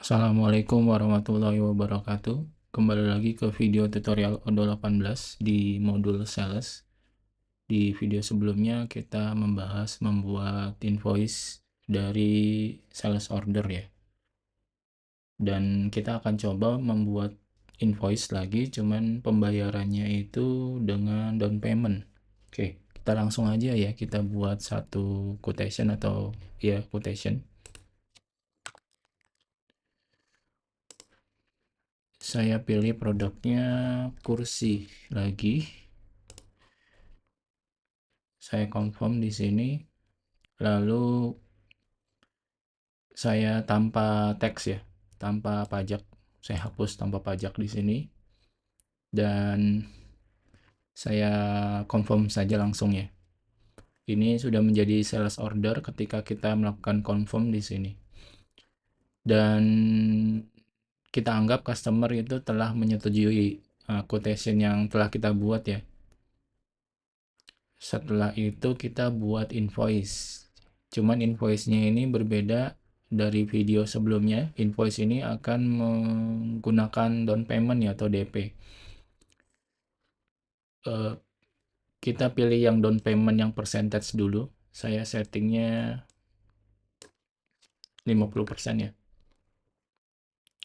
Assalamualaikum warahmatullahi wabarakatuh. Kembali lagi ke video tutorial Odoo 18 di modul sales. Di video sebelumnya kita membahas membuat invoice dari sales order ya. Dan kita akan coba membuat invoice lagi, cuman pembayarannya itu dengan down payment. Oke, kita langsung aja ya, kita buat satu quotation atau ya quotation. Saya pilih produknya kursi lagi. Saya confirm di sini. Lalu saya tanpa teks ya, tanpa pajak. Saya hapus tanpa pajak di sini. Dan saya confirm saja langsung ya. Ini sudah menjadi sales order ketika kita melakukan confirm di sini. Dan kita anggap customer itu telah menyetujui quotation yang telah kita buat ya. Setelah itu kita buat invoice. Cuman invoice-nya ini berbeda dari video sebelumnya. Invoice ini akan menggunakan down payment ya atau DP. Kita pilih yang down payment yang percentage dulu. Saya settingnya 50% ya.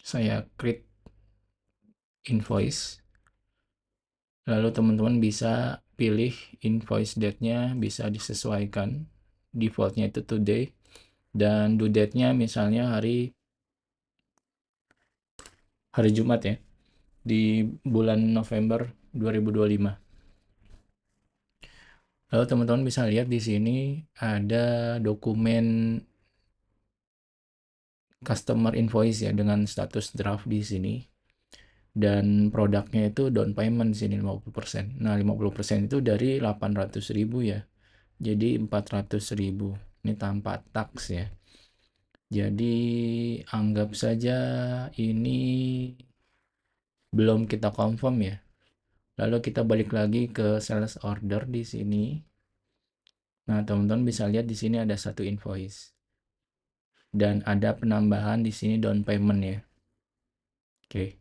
Saya create invoice. Lalu teman-teman bisa pilih invoice date-nya, bisa disesuaikan. Defaultnya itu today. Dan due date-nya misalnya hari Jumat ya, di bulan November 2025. Lalu teman-teman bisa lihat di sini ada dokumen customer invoice ya dengan status draft di sini. Dan produknya itu down payment di sini 50%. Nah, 50% itu dari 800.000 ya. Jadi 400.000. Ini tanpa tax ya. Jadi anggap saja ini belum kita confirm ya. Lalu kita balik lagi ke sales order di sini. Nah, teman-teman bisa lihat di sini ada satu invoice. Dan ada penambahan di sini down payment ya. Oke.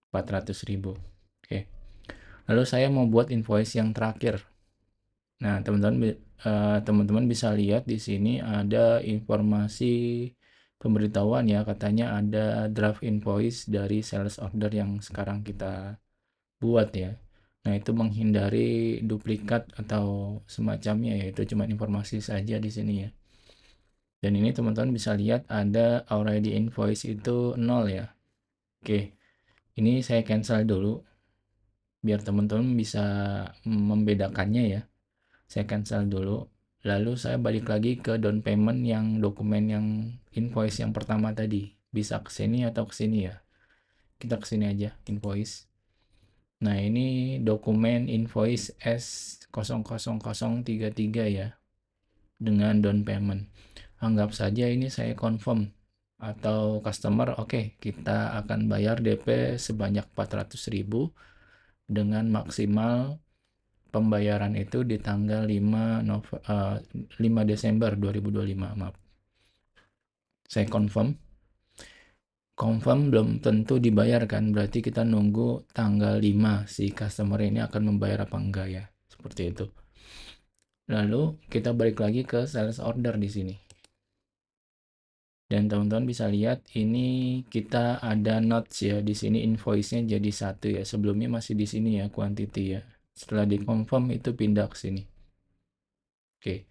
400.000. Oke. Lalu saya mau buat invoice yang terakhir. Nah, teman-teman bisa lihat di sini ada informasi pemberitahuan ya, katanya ada draft invoice dari sales order yang sekarang kita buat ya. Nah, itu menghindari duplikat atau semacamnya ya, itu cuma informasi saja di sini ya. Dan ini teman-teman bisa lihat ada already invoice itu 0 ya. Oke, ini saya cancel dulu biar teman-teman bisa membedakannya ya. Saya cancel dulu. Lalu saya balik lagi ke down payment yang dokumen yang invoice yang pertama tadi. Bisa ke sini atau ke sini ya. Kita ke sini aja, invoice. Nah, ini dokumen invoice S00033 ya. Dengan down payment. Anggap saja ini saya confirm atau customer oke, kita akan bayar DP sebanyak 400.000 dengan maksimal pembayaran itu di tanggal 5 Desember 2025. Maaf. Saya confirm. Confirm belum tentu dibayar kan, berarti kita nunggu tanggal 5 si customer ini akan membayar apa enggak ya. Seperti itu. Lalu kita balik lagi ke sales order di sini. Dan teman-teman bisa lihat ini kita ada notes ya, di sini invoice-nya jadi 1 ya. Sebelumnya masih di sini ya quantity ya. Setelah di confirm itu pindah ke sini. Oke.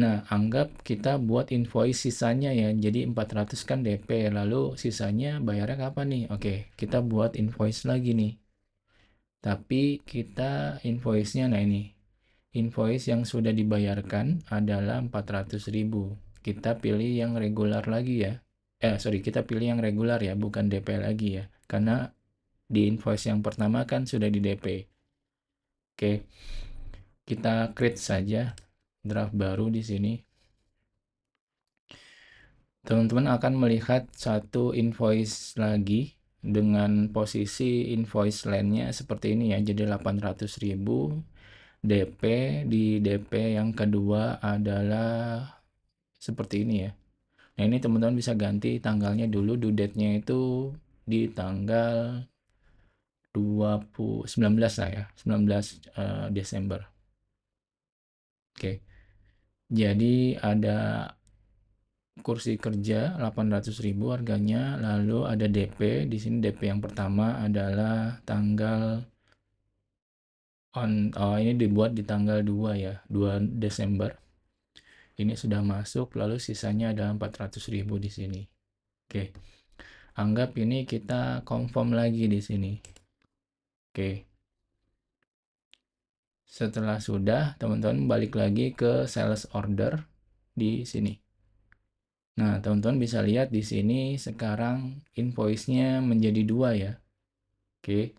Nah, anggap kita buat invoice sisanya ya. Jadi 400 kan DP, lalu sisanya bayarnya kapan nih? Oke, kita buat invoice lagi nih. Tapi kita invoice-nya, nah ini. Invoice yang sudah dibayarkan adalah 400.000. Kita pilih yang regular lagi ya. Kita pilih yang regular ya, bukan DP lagi ya. Karena di invoice yang pertama kan sudah di DP. Oke, kita create saja draft baru di sini. Teman-teman akan melihat satu invoice lagi dengan posisi invoice line-nya seperti ini ya. Jadi 800.000 DP, di DP yang kedua adalah seperti ini ya. Nah, ini teman-teman bisa ganti tanggalnya dulu, due date-nya itu di tanggal 19 lah ya, 19 Desember. Oke. Jadi ada kursi kerja 800.000 harganya, lalu ada DP. Di sini DP yang pertama adalah tanggal ini dibuat di tanggal 2 ya, 2 Desember. Ini sudah masuk, lalu sisanya ada 400.000 di sini. Oke. Anggap ini kita confirm lagi di sini. Oke. Setelah sudah, teman-teman balik lagi ke sales order di sini. Nah, teman-teman bisa lihat di sini sekarang invoice-nya menjadi 2 ya. Oke.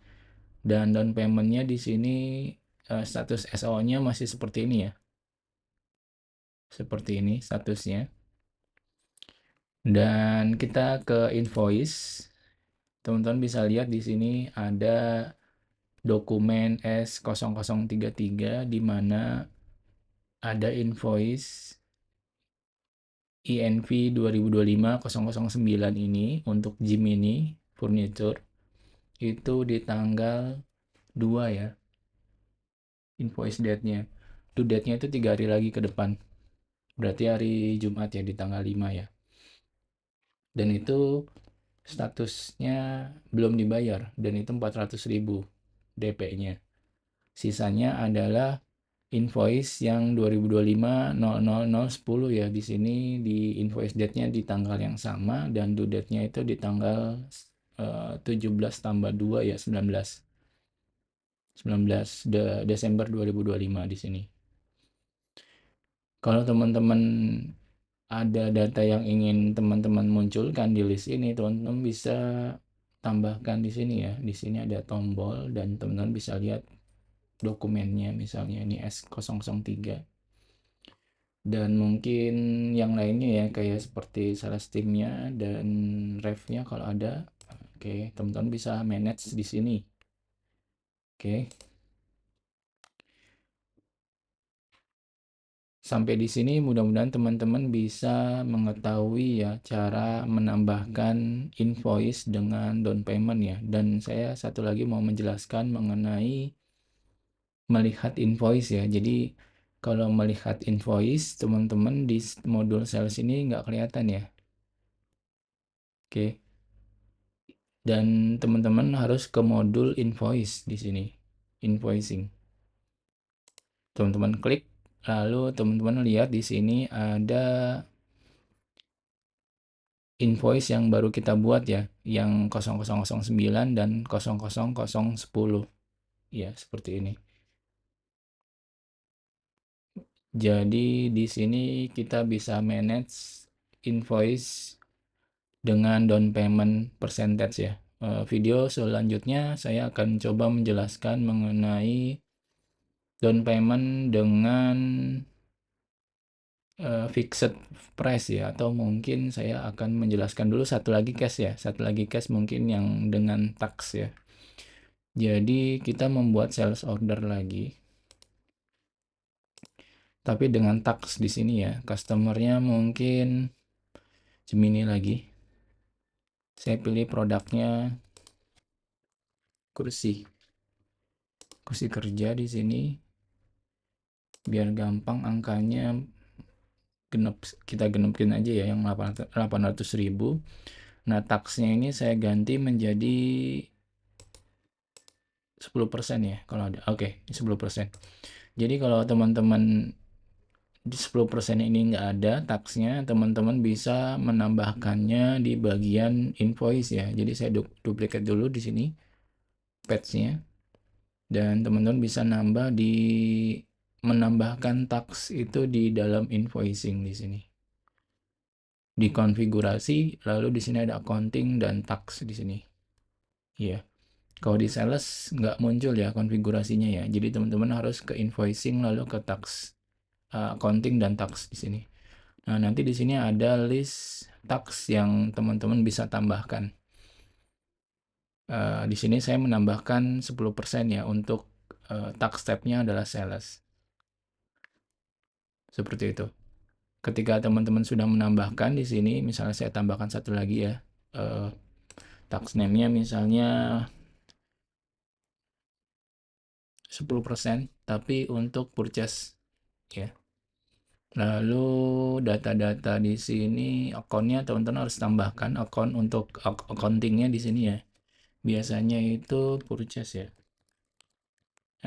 Dan down payment-nya di sini status SO-nya masih seperti ini ya. Seperti ini statusnya. Dan kita ke invoice. Teman-teman bisa lihat di sini ada dokumen S0033 di mana ada invoice INV 2025-009 ini untuk Jiminy Furniture itu di tanggal 2 ya, invoice date-nya. Due date-nya itu 3 hari lagi ke depan. Berarti hari Jumat ya, di tanggal 5 ya. Dan itu statusnya belum dibayar, dan itu 400.000 DP-nya. Sisanya adalah invoice yang 2025-00010 ya. Di sini di invoice date-nya di tanggal yang sama, dan due date-nya itu di tanggal 17 tambah 2 ya, 19 Desember 2025 di sini. Kalau teman-teman ada data yang ingin teman-teman munculkan di list ini, teman-teman bisa tambahkan di sini ya. Di sini ada tombol dan teman-teman bisa lihat dokumennya, misalnya ini S003. Dan mungkin yang lainnya ya, kayak seperti sales team-nya dan ref-nya kalau ada. Oke, teman-teman bisa manage di sini. Oke. Sampai di sini mudah-mudahan teman-teman bisa mengetahui ya cara menambahkan invoice dengan down payment ya. Dan saya satu lagi mau menjelaskan mengenai melihat invoice ya. Jadi kalau melihat invoice, teman-teman di modul sales ini nggak kelihatan ya. Oke. Dan teman-teman harus ke modul invoice di sini. Invoicing. Teman-teman klik, lalu teman-teman lihat di sini ada invoice yang baru kita buat ya, yang 0009 dan 00010. Ya, seperti ini. Jadi di sini kita bisa manage invoice dengan down payment percentage ya. Video selanjutnya saya akan coba menjelaskan mengenai down payment dengan fixed price ya, atau mungkin saya akan menjelaskan dulu satu lagi case ya, satu lagi case mungkin yang dengan tax ya. Jadi kita membuat sales order lagi, tapi dengan tax di sini ya. Customernya mungkin Gemini lagi. Saya pilih produknya kursi kerja di sini. Biar gampang angkanya kita genepin aja ya yang 800.000. Nah, taxnya ini saya ganti menjadi 10% ya kalau ada. Oke, 10%. Jadi kalau teman-teman di 10% ini nggak ada taxnya, teman-teman bisa menambahkannya di bagian invoice ya. Jadi saya duplikat dulu di sini patch-nya, dan teman-teman bisa menambahkan tax itu di dalam invoicing di sini. Di konfigurasi, lalu di sini ada accounting dan tax di sini. Iya. Kalau di sales nggak muncul ya konfigurasinya ya. Jadi teman-teman harus ke invoicing lalu ke tax, accounting dan tax di sini. Nah, nanti di sini ada list tax yang teman-teman bisa tambahkan. Di sini saya menambahkan 10% ya untuk tax tab-nya adalah sales. Seperti itu. ketika teman-teman sudah menambahkan di sini, misalnya saya tambahkan satu lagi ya, tax name-nya misalnya 10%, tapi untuk purchase ya. Lalu data-data di sini akunnya teman-teman harus tambahkan akun untuk accountingnya di sini ya. Biasanya itu purchase ya.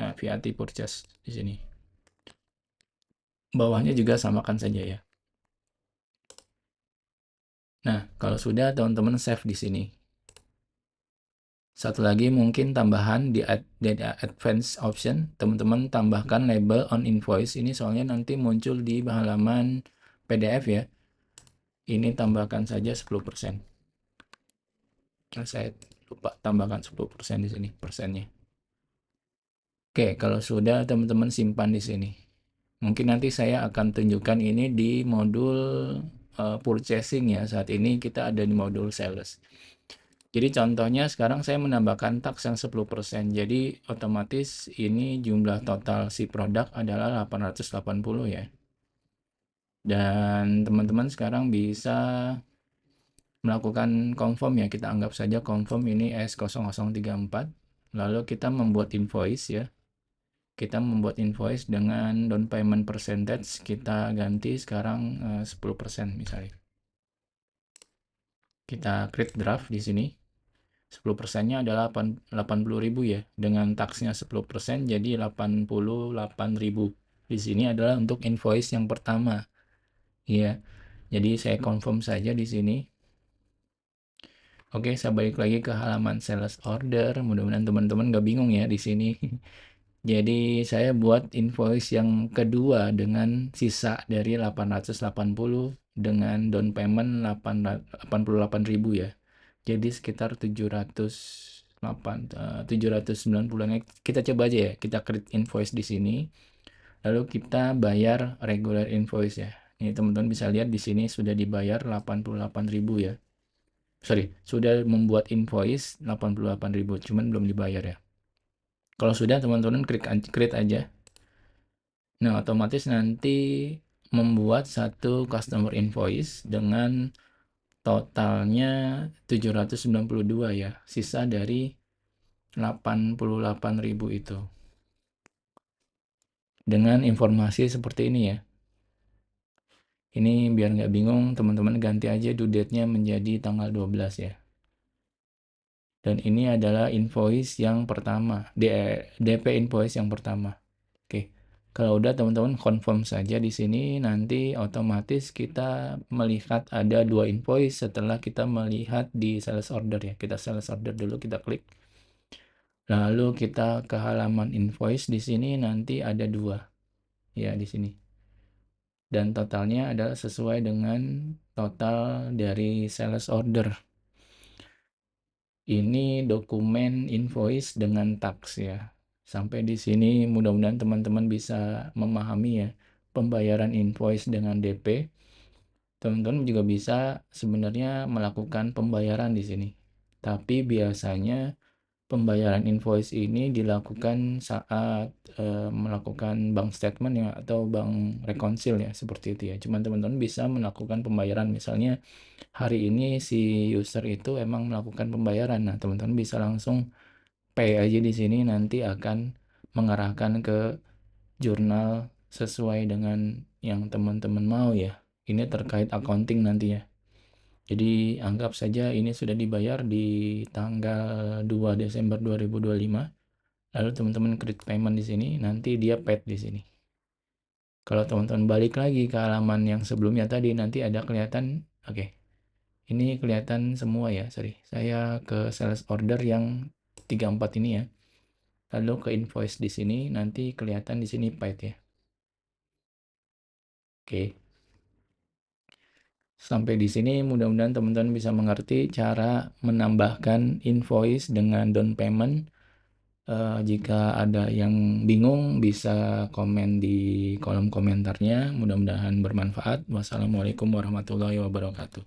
Nah, VAT purchase di sini. Bawahnya juga samakan saja ya. Nah, kalau sudah teman-teman save di sini. Satu lagi mungkin tambahan di advanced option, teman-teman tambahkan label on invoice ini soalnya nanti muncul di halaman PDF ya. Ini tambahkan saja 10%. Nah, saya lupa tambahkan 10% di sini persennya. Oke, kalau sudah teman-teman simpan di sini. Mungkin nanti saya akan tunjukkan ini di modul purchasing ya. Saat ini kita ada di modul sales. Jadi contohnya sekarang saya menambahkan tax yang 10%. Jadi otomatis ini jumlah total si produk adalah 880 ya. Dan teman-teman sekarang bisa melakukan confirm ya. Kita anggap saja confirm ini S0034. Lalu kita membuat invoice ya. Kita membuat invoice dengan down payment percentage kita ganti sekarang 10% misalnya. Kita create draft di sini. 10%-nya adalah 80.000 ya. Dengan taxnya 10% jadi 88.000. Di sini adalah untuk invoice yang pertama. Ya. Jadi saya confirm saja di sini. Oke, saya balik lagi ke halaman sales order. Mudah-mudahan teman-teman nggak bingung ya di sini. Jadi saya buat invoice yang kedua dengan sisa dari 880 dengan down payment 88.000 ya. Jadi sekitar 790. Kita coba aja ya, kita create invoice di sini. Lalu kita bayar regular invoice ya. Ini teman-teman bisa lihat di sini sudah dibayar 88.000 ya. Sorry, sudah membuat invoice 88.000, cuman belum dibayar ya. Kalau sudah teman-teman klik create aja. Nah, otomatis nanti membuat satu customer invoice dengan totalnya 792 ya. Sisa dari 88.000 itu. Dengan informasi seperti ini ya. Ini biar nggak bingung, teman-teman ganti aja due date-nya menjadi tanggal 12 ya. Dan ini adalah invoice yang pertama, DP invoice yang pertama. Oke, kalau udah teman-teman confirm saja di sini, nanti otomatis kita melihat ada dua invoice setelah kita melihat di sales order ya. Kita sales order dulu, kita klik. Lalu kita ke halaman invoice di sini nanti ada dua ya di sini. Dan totalnya adalah sesuai dengan total dari sales order. Ini dokumen invoice dengan tax ya. Sampai di sini mudah-mudahan teman-teman bisa memahami ya pembayaran invoice dengan DP. Teman-teman juga bisa sebenarnya melakukan pembayaran di sini. Tapi biasanya pembayaran invoice ini dilakukan saat melakukan bank statement ya atau bank rekonsil ya seperti itu ya. Cuman teman-teman bisa melakukan pembayaran misalnya hari ini si user itu emang melakukan pembayaran. Nah, teman-teman bisa langsung pay aja di sini nanti akan mengarahkan ke jurnal sesuai dengan yang teman-teman mau ya. Ini terkait accounting nanti ya. Jadi anggap saja ini sudah dibayar di tanggal 2 Desember 2025. Lalu teman-teman create payment di sini, nanti dia paid di sini. Kalau teman-teman balik lagi ke halaman yang sebelumnya tadi, nanti ada kelihatan, oke. Ini kelihatan semua ya, sorry. Saya ke sales order yang 34 ini ya. Lalu ke invoice di sini, nanti kelihatan di sini paid ya. Oke. Sampai di sini mudah-mudahan teman-teman bisa mengerti cara menambahkan invoice dengan down payment. Jika ada yang bingung bisa komen di kolom komentarnya. Mudah-mudahan bermanfaat. Wassalamualaikum warahmatullahi wabarakatuh.